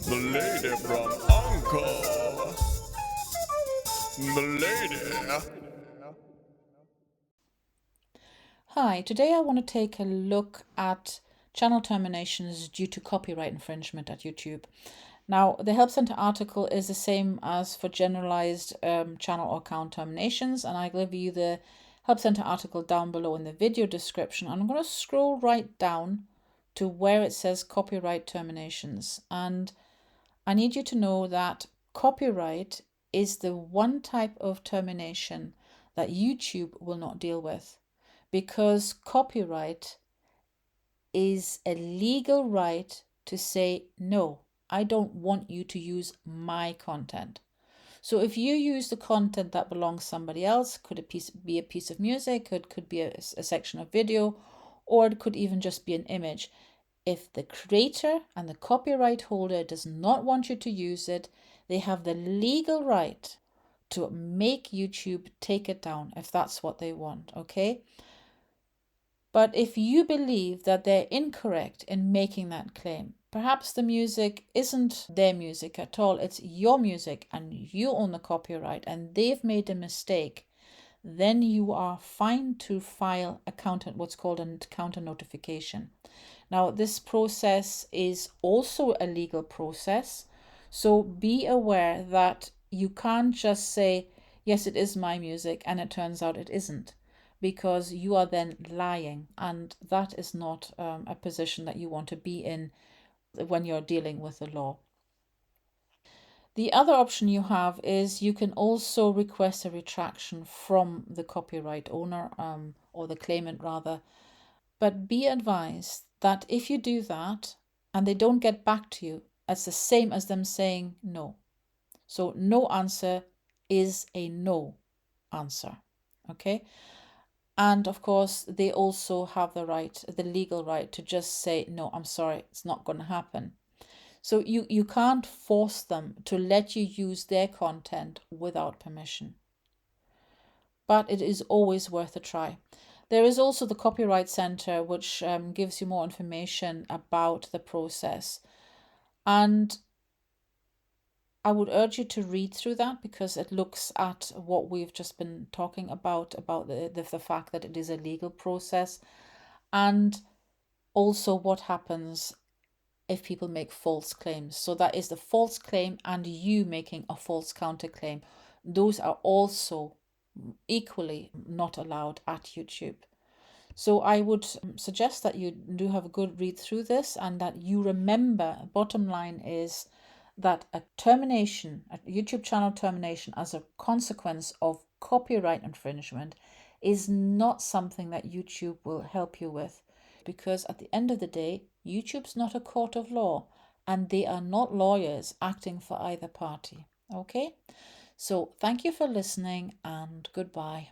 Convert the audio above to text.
The lady from Uncle. The lady. Hi, today I want to take a look at channel terminations due to copyright infringement at YouTube. Now, the Help Center article is the same as for generalized channel or account terminations, and I'll give you the Help Center article down below in the video description. And I'm going to scroll right down to where it says copyright terminations. And I need you to know that copyright is the one type of termination that YouTube will not deal with, because copyright is a legal right to say, no, I don't want you to use my content. So if you use the content that belongs to somebody else, could be a piece of music, it could be a section of video, or it could even just be an image. If the creator and the copyright holder does not want you to use it, they have the legal right to make YouTube take it down if that's what they want, okay? But if you believe that they're incorrect in making that claim, perhaps the music isn't their music at all, it's your music and you own the copyright and they've made a mistake, then you are fine to file what's called a counter notification. Now, this process is also a legal process, so be aware that you can't just say, yes, it is my music, and it turns out it isn't, because you are then lying, and that is not a position that you want to be in when you're dealing with the law. The other option you have is you can also request a retraction from the copyright owner, or the claimant rather. But be advised that if you do that and they don't get back to you, it's the same as them saying no. So no answer is a no answer. Okay. And of course, they also have the legal right to just say, no, I'm sorry, it's not going to happen. So you can't force them to let you use their content without permission. But it is always worth a try. There is also the Copyright Center, which gives you more information about the process. And I would urge you to read through that, because it looks at what we've just been talking about the fact that it is a legal process, and also what happens if people make false claims. So that is the false claim and you making a false counterclaim. Those are also equally not allowed at YouTube. So I would suggest that you do have a good read through this, and that you remember, bottom line is that a YouTube channel termination as a consequence of copyright infringement is not something that YouTube will help you with, because at the end of the day, YouTube's not a court of law and they are not lawyers acting for either party. Okay? So thank you for listening and goodbye.